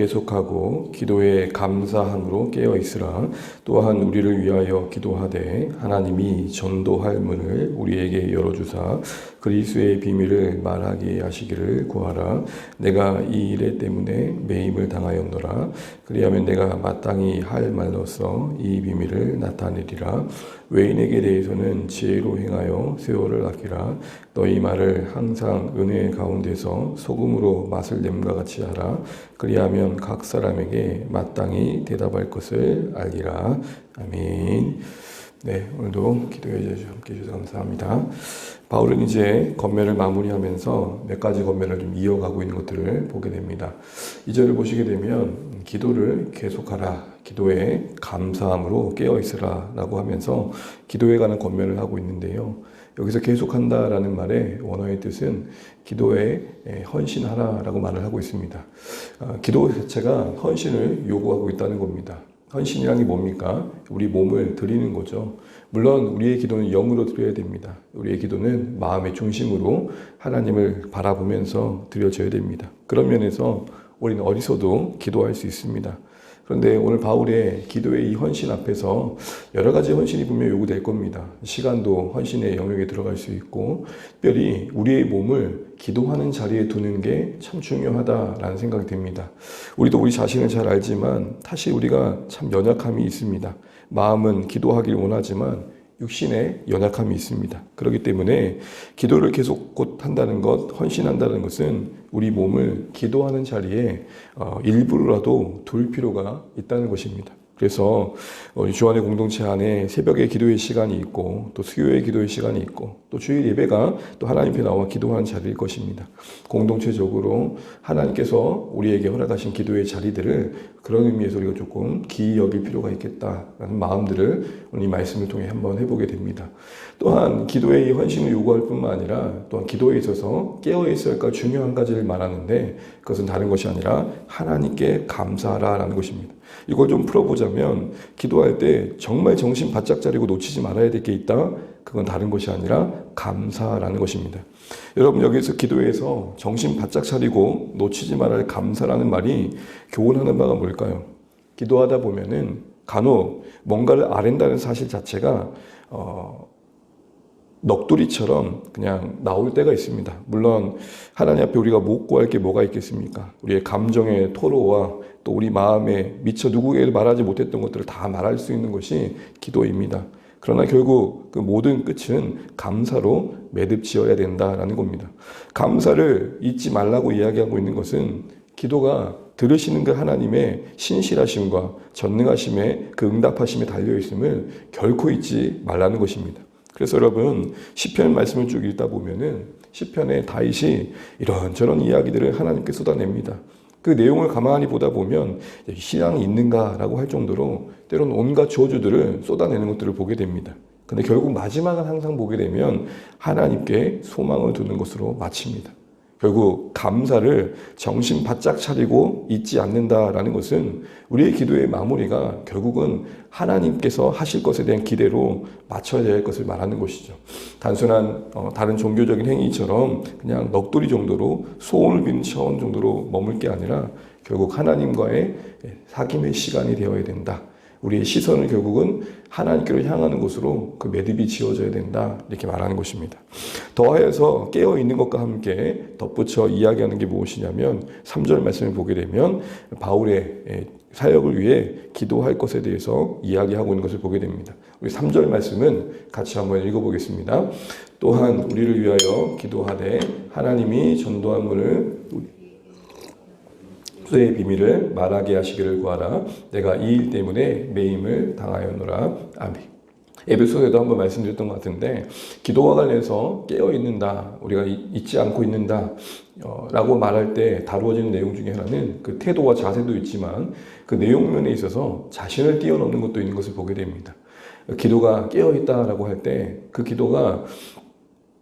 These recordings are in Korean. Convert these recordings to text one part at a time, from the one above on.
계속하고 기도에 감사함으로 깨어 있으라. 또한 우리를 위하여 기도하되 하나님이 전도할 문을 우리에게 열어주사 그리스도의 비밀을 말하게 하시기를 구하라. 내가 이 일 때문에 매임을 당하였노라. 그리하면 내가 마땅히 할 말로써 이 비밀을 나타내리라. 외인에게 대해서는 지혜로 행하여 세월을 아끼라. 너희 말을 항상 은혜 가운데서 소금으로 맛을 냄과 같이 하라. 그리하면 각 사람에게 마땅히 대답할 것을 알리라. 아멘. 네, 오늘도 기도해 주셔서 함께 해주셔서 감사합니다. 바울은 이제 건면을 마무리하면서 몇 가지 건면을 좀 이어가고 있는 것들을 보게 됩니다. 2절을 보시게 되면 기도를 계속하라, 기도에 감사함으로 깨어있으라 라고 하면서 기도에 관한 건면을 하고 있는데요. 여기서 계속한다라는 말의 원어의 뜻은 기도에 헌신하라 라고 말을 하고 있습니다. 기도 자체가 헌신을 요구하고 있다는 겁니다. 헌신이란 게 뭡니까? 우리 몸을 드리는 거죠. 물론 우리의 기도는 영으로 드려야 됩니다. 우리의 기도는 마음의 중심으로 하나님을 바라보면서 드려져야 됩니다. 그런 면에서 우리는 어디서도 기도할 수 있습니다. 그런데 오늘 바울의 기도의 이 헌신 앞에서 여러 가지 헌신이 분명히 요구될 겁니다. 시간도 헌신의 영역에 들어갈 수 있고, 특별히 우리의 몸을 기도하는 자리에 두는 게 참 중요하다라는 생각이 듭니다. 우리도 우리 자신을 잘 알지만 사실 우리가 참 연약함이 있습니다. 마음은 기도하길 원하지만 육신에 연약함이 있습니다. 그렇기 때문에 기도를 계속 곧 한다는 것, 헌신한다는 것은 우리 몸을 기도하는 자리에 일부라도 둘 필요가 있다는 것입니다. 그래서 주안의 공동체 안에 새벽에 기도의 시간이 있고 또 수요일 기도의 시간이 있고 또 주일 예배가 또 하나님 앞에 나와 기도하는 자리일 것입니다. 공동체적으로 하나님께서 우리에게 허락하신 기도의 자리들을 그런 의미에서 우리가 조금 기이 여길 필요가 있겠다라는 마음들을 오늘 이 말씀을 통해 한번 해보게 됩니다. 또한 기도의 헌신을 요구할 뿐만 아니라 또한 기도에 있어서 깨어있어야 할 중요한 가지를 말하는데 그것은 다른 것이 아니라 하나님께 감사하라라는 것입니다. 이걸 좀 풀어보자면 기도할 때 정말 정신 바짝 차리고 놓치지 말아야 될 게 있다. 그건 다른 것이 아니라 감사라는 것입니다. 여러분 여기서 기도에서 정신 바짝 차리고 놓치지 말아야 할 감사라는 말이 교훈하는 바가 뭘까요? 기도하다 보면은 간혹 뭔가를 아랜다는 사실 자체가 넋두리처럼 그냥 나올 때가 있습니다. 물론 하나님 앞에 우리가 못 구할 게 뭐가 있겠습니까? 우리의 감정의 토로와 또 우리 마음에 미처 누구에게도 말하지 못했던 것들을 다 말할 수 있는 것이 기도입니다. 그러나 결국 그 모든 끝은 감사로 매듭지어야 된다라는 겁니다. 감사를 잊지 말라고 이야기하고 있는 것은 기도가 들으시는 그 하나님의 신실하심과 전능하심에 그 응답하심에 달려있음을 결코 잊지 말라는 것입니다. 그래서 여러분 시편 말씀을 쭉 읽다 보면은 시편에 다윗이 이런저런 이야기들을 하나님께 쏟아냅니다. 그 내용을 가만히 보다 보면 신앙이 있는가라고 할 정도로 때로는 온갖 저주들을 쏟아내는 것들을 보게 됩니다. 근데 결국 마지막은 항상 보게 되면 하나님께 소망을 두는 것으로 마칩니다. 결국 감사를 정신 바짝 차리고 잊지 않는다라는 것은 우리의 기도의 마무리가 결국은 하나님께서 하실 것에 대한 기대로 맞춰야 할 것을 말하는 것이죠. 단순한 다른 종교적인 행위처럼 그냥 넋두리 정도로 소원을 비는 차원 정도로 머물 게 아니라 결국 하나님과의 사귐의 시간이 되어야 된다. 우리의 시선을 결국은 하나님께로 향하는 곳으로 그 매듭이 지어져야 된다 이렇게 말하는 것입니다. 더하여서 깨어있는 것과 함께 덧붙여 이야기하는 게 무엇이냐면 3절 말씀을 보게 되면 바울의 사역을 위해 기도할 것에 대해서 이야기하고 있는 것을 보게 됩니다. 우리 3절 말씀은 같이 한번 읽어보겠습니다. 또한 우리를 위하여 기도하되 하나님이 전도한 분을 의 비밀을 말하게 하시기를 구하라. 내가 이 일 때문에 매임을 당하였노라. 아멘. 에베소서에도 한번 말씀드렸던 것 같은데 기도와 관련해서 깨어있는다, 우리가 잊지 않고 있는다 라고 말할 때 다루어지는 내용 중에 하나는 그 태도와 자세도 있지만 그 내용면에 있어서 자신을 뛰어넘는 것도 있는 것을 보게 됩니다. 기도가 깨어있다라고 할 때 그 기도가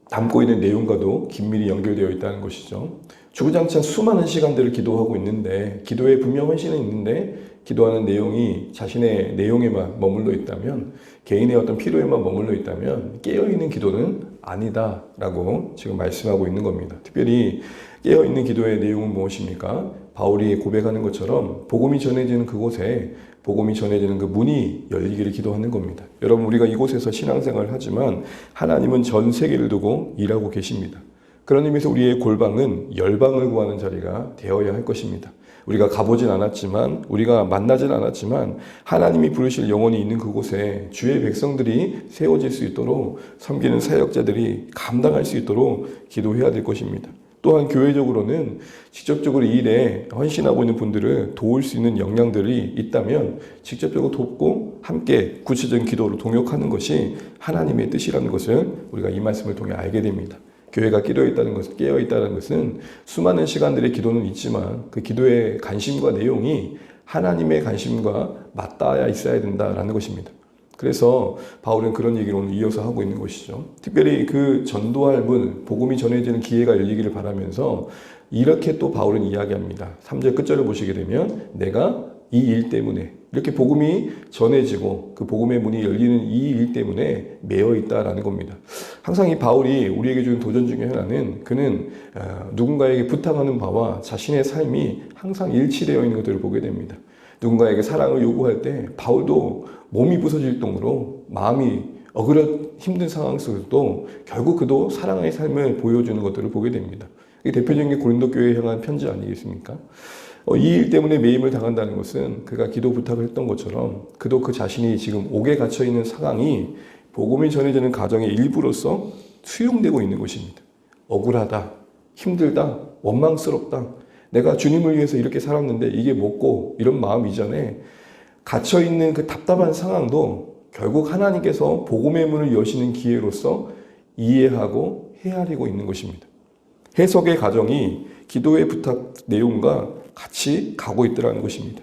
담고 있는 내용과도 긴밀히 연결되어 있다는 것이죠. 주구장창 수많은 시간들을 기도하고 있는데 기도에 분명 헌신은 있는데 기도하는 내용이 자신의 내용에만 머물러 있다면 개인의 어떤 필요에만 머물러 있다면 깨어있는 기도는 아니다라고 지금 말씀하고 있는 겁니다. 특별히 깨어있는 기도의 내용은 무엇입니까? 바울이 고백하는 것처럼 복음이 전해지는 그곳에 복음이 전해지는 그 문이 열리기를 기도하는 겁니다. 여러분, 우리가 이곳에서 신앙생활을 하지만 하나님은 전 세계를 두고 일하고 계십니다. 그런 의미에서 우리의 골방은 열방을 구하는 자리가 되어야 할 것입니다. 우리가 가보진 않았지만, 우리가 만나진 않았지만 하나님이 부르실 영혼이 있는 그곳에 주의 백성들이 세워질 수 있도록, 섬기는 사역자들이 감당할 수 있도록 기도해야 될 것입니다. 또한 교회적으로는 직접적으로 이 일에 헌신하고 있는 분들을 도울 수 있는 역량들이 있다면 직접적으로 돕고 함께 구체적인 기도로 동역하는 것이 하나님의 뜻이라는 것을 우리가 이 말씀을 통해 알게 됩니다. 교회가 깨어 있다는 것은 수많은 시간들의 기도는 있지만 그 기도의 관심과 내용이 하나님의 관심과 맞닿아 있어야 된다라는 것입니다. 그래서 바울은 그런 얘기를 오늘 이어서 하고 있는 것이죠. 특별히 그 전도할 문, 복음이 전해지는 기회가 열리기를 바라면서 이렇게 또 바울은 이야기합니다. 3절 끝절을 보시게 되면 내가 이 일 때문에, 이렇게 복음이 전해지고 그 복음의 문이 열리는 이 일 때문에 매여 있다라는 겁니다. 항상 이 바울이 우리에게 주는 도전 중에 하나는, 그는 누군가에게 부탁하는 바와 자신의 삶이 항상 일치되어 있는 것들을 보게 됩니다. 누군가에게 사랑을 요구할 때 바울도 몸이 부서질 정도로 마음이 힘든 상황 속에서도 결국 그도 사랑의 삶을 보여주는 것들을 보게 됩니다. 이게 대표적인 게 고린도 교회에 향한 편지 아니겠습니까? 이 일 때문에 매임을 당한다는 것은 그가 기도 부탁을 했던 것처럼 그도 그 자신이 지금 옥에 갇혀 있는 상황이 복음이 전해지는 가정의 일부로서 수용되고 있는 것입니다. 억울하다, 힘들다, 원망스럽다, 내가 주님을 위해서 이렇게 살았는데 이게 뭐고, 이런 마음 이전에 갇혀있는 그 답답한 상황도 결국 하나님께서 복음의 문을 여시는 기회로서 이해하고 헤아리고 있는 것입니다. 해석의 과정이 기도의 부탁 내용과 같이 가고 있더라는 것입니다.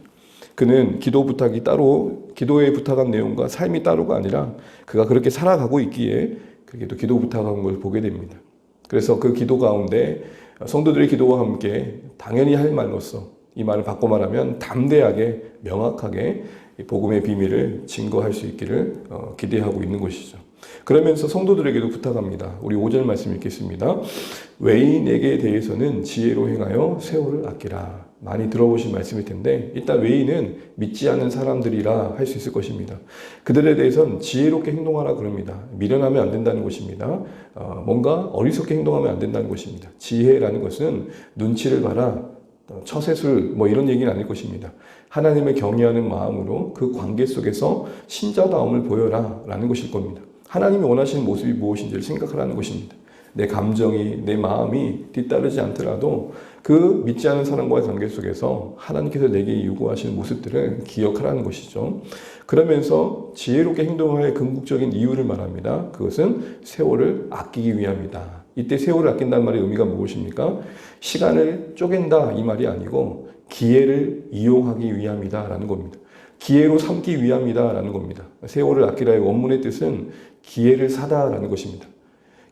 그는 기도에 부탁한 내용과 삶이 따로가 아니라 그가 그렇게 살아가고 있기에 그게 또 기도 부탁한 걸 보게 됩니다. 그래서 그 기도 가운데 성도들의 기도와 함께 당연히 할 말로서, 이 말을 바꿔 말하면 담대하게 명확하게 복음의 비밀을 증거할 수 있기를 기대하고 있는 것이죠. 그러면서 성도들에게도 부탁합니다. 우리 5절 말씀 읽겠습니다. 외인에게 대해서는 지혜로 행하여 세월을 아끼라. 많이 들어보신 말씀일 텐데, 일단 외인은 믿지 않는 사람들이라 할 수 있을 것입니다. 그들에 대해서는 지혜롭게 행동하라 그럽니다. 미련하면 안 된다는 것입니다. 뭔가 어리석게 행동하면 안 된다는 것입니다. 지혜라는 것은 눈치를 봐라, 처세술 이런 얘기는 아닐 것입니다. 하나님을 경외하는 마음으로 그 관계 속에서 신자다움을 보여라 라는 것일 겁니다. 하나님이 원하시는 모습이 무엇인지를 생각하라는 것입니다. 내 감정이, 내 마음이 뒤따르지 않더라도 그 믿지 않는 사람과의 관계 속에서 하나님께서 내게 요구하시는 모습들을 기억하라는 것이죠. 그러면서 지혜롭게 행동할 궁극적인 이유를 말합니다. 그것은 세월을 아끼기 위함이다. 이때 세월을 아낀다는 말의 의미가 무엇입니까? 시간을 쪼갠다 이 말이 아니고 기회를 이용하기 위함이다 라는 겁니다. 기회로 삼기 위함이다 라는 겁니다. 세월을 아끼라의 원문의 뜻은 기회를 사다 라는 것입니다.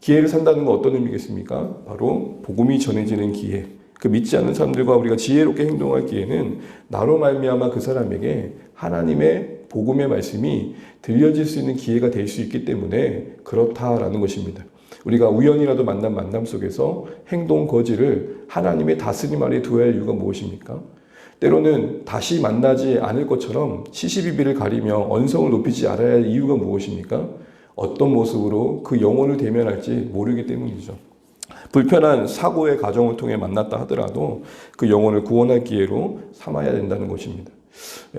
기회를 산다는 건 어떤 의미겠습니까? 바로 복음이 전해지는 기회. 그 믿지 않는 사람들과 우리가 지혜롭게 행동할 기회는 나로 말미암아 그 사람에게 하나님의 복음의 말씀이 들려질 수 있는 기회가 될 수 있기 때문에 그렇다라는 것입니다. 우리가 우연이라도 만난 만남 속에서 행동 거지를 하나님의 다스림 아래 두어야 할 이유가 무엇입니까? 때로는 다시 만나지 않을 것처럼 시시비비를 가리며 언성을 높이지 않아야 할 이유가 무엇입니까? 어떤 모습으로 그 영혼을 대면할지 모르기 때문이죠. 불편한 사고의 과정을 통해 만났다 하더라도 그 영혼을 구원할 기회로 삼아야 된다는 것입니다.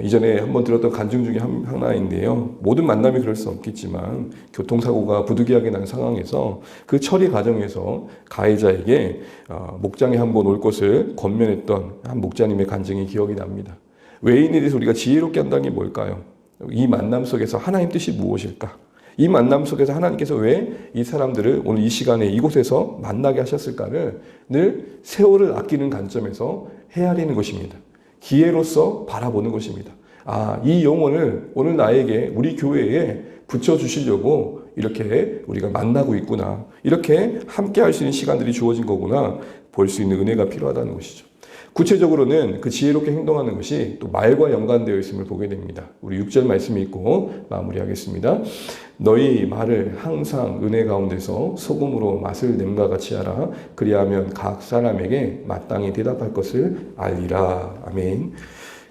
이전에 한번 들었던 간증 중에 하나인데요. 모든 만남이 그럴 수 없겠지만 교통사고가 부득이하게 난 상황에서 그 처리 과정에서 가해자에게 목장에 한번 올 것을 권면했던 한 목자님의 간증이 기억이 납니다. 외인에 대해서 우리가 지혜롭게 한다는 게 뭘까요? 이 만남 속에서 하나님 뜻이 무엇일까? 이 만남 속에서 하나님께서 왜 이 사람들을 오늘 이 시간에 이곳에서 만나게 하셨을까를 늘 세월을 아끼는 관점에서 헤아리는 것입니다. 기회로서 바라보는 것입니다. 이 영혼을 오늘 나에게, 우리 교회에 붙여주시려고 이렇게 우리가 만나고 있구나. 이렇게 함께 할 수 있는 시간들이 주어진 거구나. 볼 수 있는 은혜가 필요하다는 것이죠. 구체적으로는 그 지혜롭게 행동하는 것이 또 말과 연관되어 있음을 보게 됩니다. 우리 6절 말씀이 있고 마무리하겠습니다. 너희 말을 항상 은혜 가운데서 소금으로 맛을 냄과 같이 하라. 그리하면 각 사람에게 마땅히 대답할 것을 알리라. 아멘.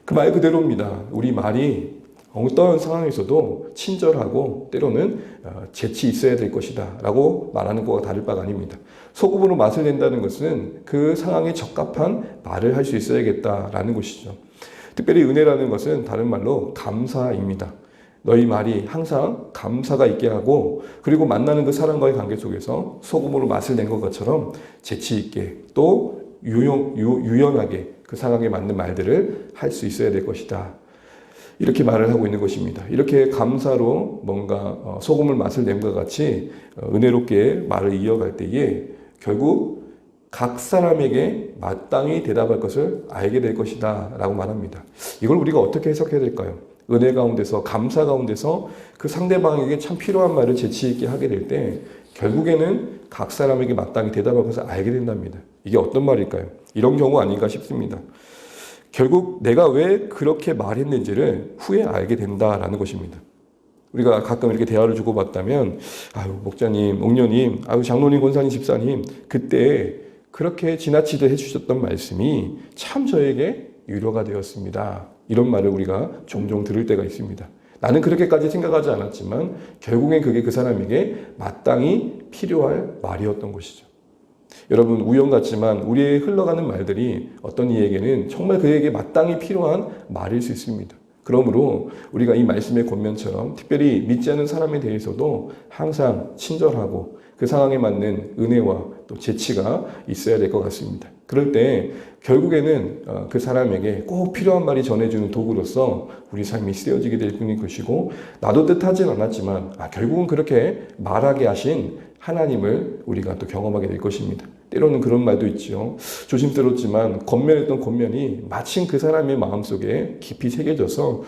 그 말 그대로입니다. 우리 말이 어떤 상황에서도 친절하고 때로는 재치 있어야 될 것이다 라고 말하는 것과 다를 바가 아닙니다. 소금으로 맛을 낸다는 것은 그 상황에 적합한 말을 할 수 있어야겠다라는 것이죠. 특별히 은혜라는 것은 다른 말로 감사입니다. 너희 말이 항상 감사가 있게 하고 그리고 만나는 그 사람과의 관계 속에서 소금으로 맛을 낸 것처럼 재치 있게 또 유연하게 그 상황에 맞는 말들을 할 수 있어야 될 것이다. 이렇게 말을 하고 있는 것입니다. 이렇게 감사로 뭔가 소금을 맛을 낸 것 같이 은혜롭게 말을 이어갈 때에 결국 각 사람에게 마땅히 대답할 것을 알게 될 것이다 라고 말합니다. 이걸 우리가 어떻게 해석해야 될까요? 은혜 가운데서 감사 가운데서 그 상대방에게 참 필요한 말을 재치 있게 하게 될 때 결국에는 각 사람에게 마땅히 대답할 것을 알게 된답니다. 이게 어떤 말일까요? 이런 경우 아닌가 싶습니다. 결국 내가 왜 그렇게 말했는지를 후에 알게 된다라는 것입니다. 우리가 가끔 이렇게 대화를 주고받다면 아유 목자님, 옥녀님, 아유 장로님, 권사님, 집사님 그때 그렇게 지나치듯 해주셨던 말씀이 참 저에게 위로가 되었습니다. 이런 말을 우리가 종종 들을 때가 있습니다. 나는 그렇게까지 생각하지 않았지만 결국엔 그게 그 사람에게 마땅히 필요할 말이었던 것이죠. 여러분 우연 같지만 우리의 흘러가는 말들이 어떤 이에게는 정말 그에게 마땅히 필요한 말일 수 있습니다. 그러므로 우리가 이 말씀의 권면처럼 특별히 믿지 않는 사람에 대해서도 항상 친절하고 그 상황에 맞는 은혜와 또 재치가 있어야 될 것 같습니다. 그럴 때 결국에는 그 사람에게 꼭 필요한 말이 전해주는 도구로서 우리 삶이 쓰여지게 될 뿐인 것이고 나도 뜻하진 않았지만 결국은 그렇게 말하게 하신 하나님을 우리가 또 경험하게 될 것입니다. 때로는 그런 말도 있죠. 조심스럽지만 권면했던 권면이 마침 그 사람의 마음속에 깊이 새겨져서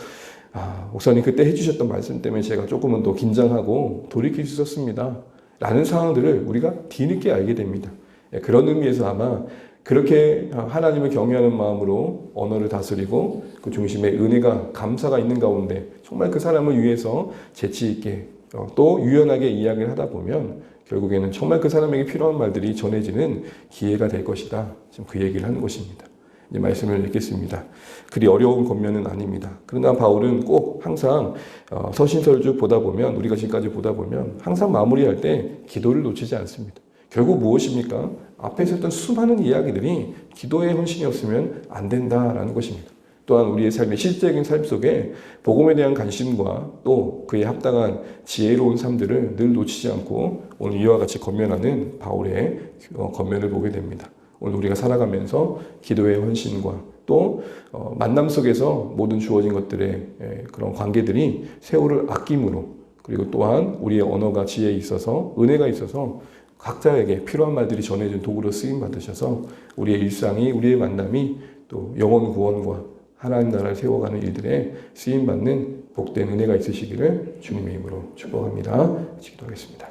목사님 그때 해주셨던 말씀 때문에 제가 조금은 더 긴장하고 돌이킬 수 있었습니다. 라는 상황들을 우리가 뒤늦게 알게 됩니다. 그런 의미에서 아마 그렇게 하나님을 경외하는 마음으로 언어를 다스리고 그 중심에 은혜가 감사가 있는 가운데 정말 그 사람을 위해서 재치 있게 또 유연하게 이야기를 하다 보면 결국에는 정말 그 사람에게 필요한 말들이 전해지는 기회가 될 것이다. 지금 그 얘기를 하는 것입니다. 이제 말씀을 읽겠습니다. 그리 어려운 권면은 아닙니다. 그러나 바울은 꼭 항상 서신서를 보다 보면 우리가 지금까지 보다 보면 항상 마무리할 때 기도를 놓치지 않습니다. 결국 무엇입니까? 앞에 있었던 수많은 이야기들이 기도의 헌신이 없으면 안 된다라는 것입니다. 또한 우리의 삶의 실제적인 삶 속에 복음에 대한 관심과 또 그에 합당한 지혜로운 삶들을 늘 놓치지 않고 오늘 이와 같이 권면하는 바울의 권면을 보게 됩니다. 오늘 우리가 살아가면서 기도의 헌신과 또 만남 속에서 모든 주어진 것들의 그런 관계들이 세월을 아낌으로 그리고 또한 우리의 언어가 지혜에 있어서 은혜가 있어서 각자에게 필요한 말들이 전해진 도구로 쓰임 받으셔서 우리의 일상이 우리의 만남이 또 영혼 구원과 하나님 나라를 세워가는 일들에 쓰임받는 복된 은혜가 있으시기를 주님의 이름으로 축복합니다. 기도하겠습니다.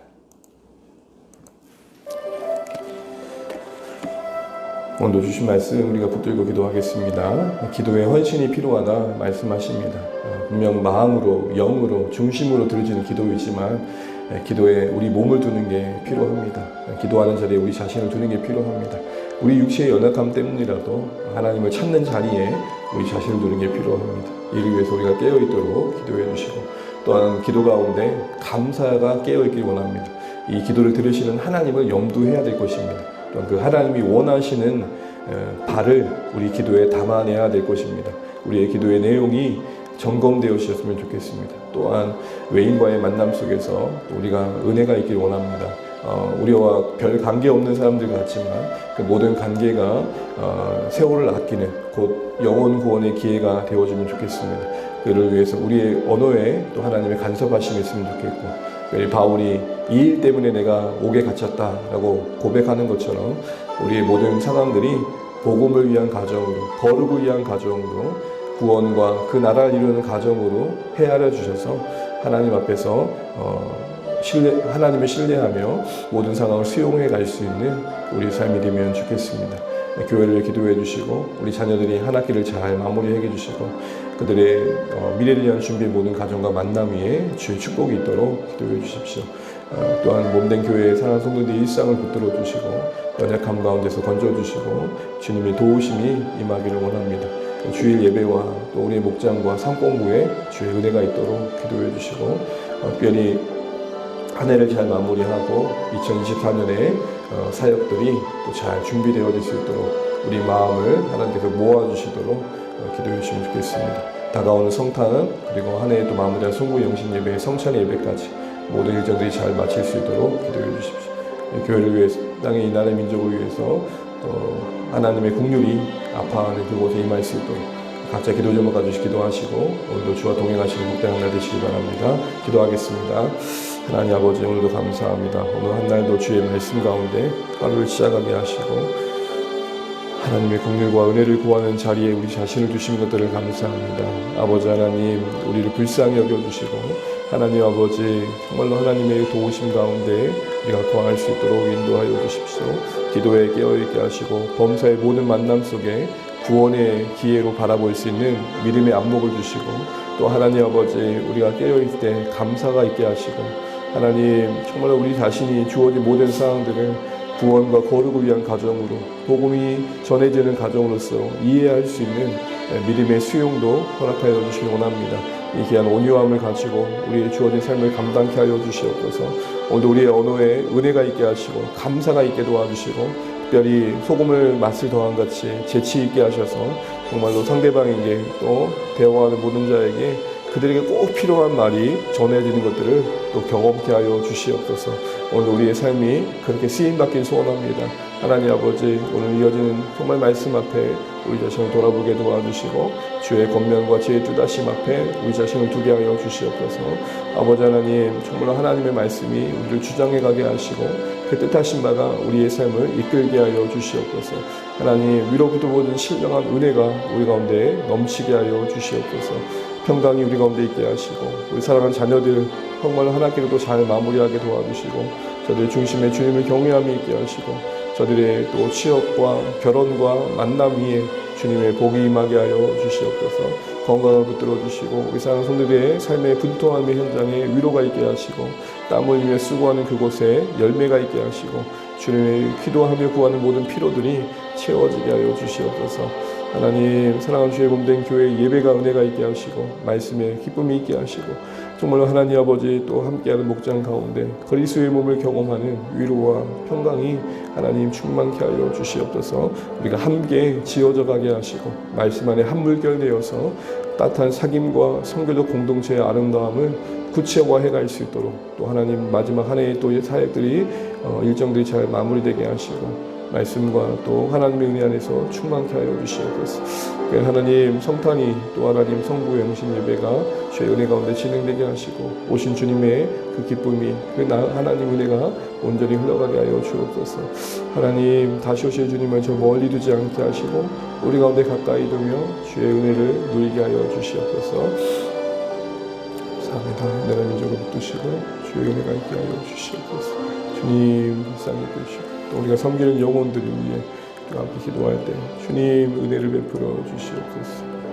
오늘도 주신 말씀 우리가 붙들고 기도하겠습니다. 기도에 헌신이 필요하다 말씀하십니다. 분명 마음으로, 영으로, 중심으로 들어지는 기도이지만 기도에 우리 몸을 두는 게 필요합니다. 기도하는 자리에 우리 자신을 두는 게 필요합니다. 우리 육체의 연약함 때문이라도 하나님을 찾는 자리에 우리 자신을 두는 게 필요합니다. 이를 위해서 우리가 깨어있도록 기도해 주시고 또한 기도 가운데 감사가 깨어있길 원합니다. 이 기도를 들으시는 하나님을 염두해야 될 것입니다. 또한 그 하나님이 원하시는 바를 우리 기도에 담아내야 될 것입니다. 우리의 기도의 내용이 점검되어주셨으면 좋겠습니다. 또한 외인과의 만남 속에서 우리가 은혜가 있길 원합니다. 우리와 별 관계없는 사람들 같지만 그 모든 관계가 세월을 아끼는 곧 영혼 구원의 기회가 되어주면 좋겠습니다. 그를 위해서 우리의 언어에 또 하나님의 간섭하심이 있으면 좋겠고 바울이 이 일 때문에 내가 옥에 갇혔다라고 고백하는 것처럼 우리의 모든 상황들이 복음을 위한 가정으로 거룩을 위한 가정으로 구원과 그 나라를 이루는 가정으로 헤아려 주셔서 하나님 앞에서 하나님을 신뢰하며 모든 상황을 수용해 갈 수 있는 우리 삶이 되면 좋겠습니다. 교회를 기도해 주시고 우리 자녀들이 한 학기를 잘 마무리해 주시고 그들의 미래를 위한 준비의 모든 가정과 만남 위에 주의 축복이 있도록 기도해 주십시오. 또한 몸된 교회의 사랑하는 성도들의 일상을 붙들어 주시고 연약함 가운데서 건져 주시고 주님의 도우심이 임하기를 원합니다. 주일 예배와 또 우리의 목장과 상공부에 주의 은혜가 있도록 기도해 주시고 특별히 한 해를 잘 마무리하고 2024년에 사역들이 또 잘 준비되어질 수 있도록 우리 마음을 하나님께서 모아주시도록 기도해 주시면 좋겠습니다. 다가오는 성탄 그리고 한 해에 또 마무리한 송구 영신 예배, 성찬 예배까지 모든 일정들이 잘 마칠 수 있도록 기도해 주십시오. 교회를 위해서 땅의 이 나라의 민족을 위해서 또 하나님의 국률이 아파하는 그곳에 임할 수 있도록 각자 기도 제목 가지고 기도하시고 오늘도 주와 동행하시는 복된 날 되시기 바랍니다. 기도하겠습니다. 하나님 아버지 오늘도 감사합니다. 오늘 한 날도 주의 말씀 가운데 하루를 시작하게 하시고 하나님의 긍휼과 은혜를 구하는 자리에 우리 자신을 두신 것들을 감사합니다. 아버지 하나님 우리를 불쌍히 여겨주시고 하나님 아버지 정말로 하나님의 도우심 가운데 우리가 거할 수 있도록 인도하여 주십시오. 기도에 깨어있게 하시고 범사의 모든 만남 속에 구원의 기회로 바라볼 수 있는 믿음의 안목을 주시고 또 하나님 아버지 우리가 깨어있을 때 감사가 있게 하시고 하나님 정말로 우리 자신이 주어진 모든 상황들을 구원과 거룩을 위한 가정으로 복음이 전해지는 가정으로서 이해할 수 있는 믿음의 수용도 허락하여 주시기 원합니다. 이 귀한 온유함을 가지고 우리의 주어진 삶을 감당케 하여 주시옵소서. 오늘도 우리의 언어에 은혜가 있게 하시고 감사가 있게 도와주시고 특별히 소금을 맛을 더한 같이 재치 있게 하셔서 정말로 상대방에게 또 대화하는 모든 자에게 그들에게 꼭 필요한 말이 전해지는 것들을 또 경험케 하여 주시옵소서. 오늘 우리의 삶이 그렇게 쓰임받길 소원합니다. 하나님 아버지 오늘 이어지는 정말 말씀 앞에 우리 자신을 돌아보게 도와주시고 주의 권면과 지혜의 뜻하심 앞에 우리 자신을 두게 하여 주시옵소서. 아버지 하나님 정말로 하나님의 말씀이 우리를 주장해 가게 하시고 그 뜻하신 바가 우리의 삶을 이끌게 하여 주시옵소서. 하나님 위로부터 모든 신령한 은혜가 우리 가운데 넘치게 하여 주시옵소서. 평강이 우리 가운데 있게 하시고 우리 사랑하는 자녀들 정말 한 학기를 잘 마무리하게 도와주시고 저들 중심에 주님을 경외함이 있게 하시고 저들의 또 취업과 결혼과 만남 위에 주님의 복이 임하게 하여 주시옵소서. 건강을 붙들어 주시고 우리 사랑하는 성도들의 삶의 분통함의 현장에 위로가 있게 하시고 땀 흘리며 수고하는 그곳에 열매가 있게 하시고 주님의 기도하며 구하는 모든 피로들이 채워지게 하여 주시옵소서. 하나님 사랑하는 주의 몸된 교회 예배가 은혜가 있게 하시고 말씀에 기쁨이 있게 하시고 정말로 하나님 아버지 또 함께하는 목장 가운데 그리스도의 몸을 경험하는 위로와 평강이 하나님 충만케 하여 주시옵소서. 우리가 함께 지어져 가게 하시고 말씀 안에 한 물결 되어서 따뜻한 사귐과 성교적 공동체의 아름다움을 구체화해 갈 수 있도록 또 하나님 마지막 한 해의 또 사역들이 일정들이 잘 마무리되게 하시고 말씀과 또 하나님의 은혜 안에서 충만케 하여 주시옵소서. 하나님 성탄이 또 하나님 성부 영신 예배가 주의 은혜 가운데 진행되게 하시고 오신 주님의 그 기쁨이 그 하나님 은혜가 온전히 흘러가게 하여 주옵소서. 하나님 다시 오실 주님을 저 멀리 두지 않게 하시고 우리 가운데 가까이 두며 주의 은혜를 누리게 하여 주시옵소서. 감사합니다. 나라 민족을 붙드시고 주의 은혜가 있게 하여 주시옵소서. 주님 불쌍히 여기시고 또 우리가 섬기는 영혼들을 위해 또 함께 기도할 때 주님 은혜를 베풀어 주시옵소서.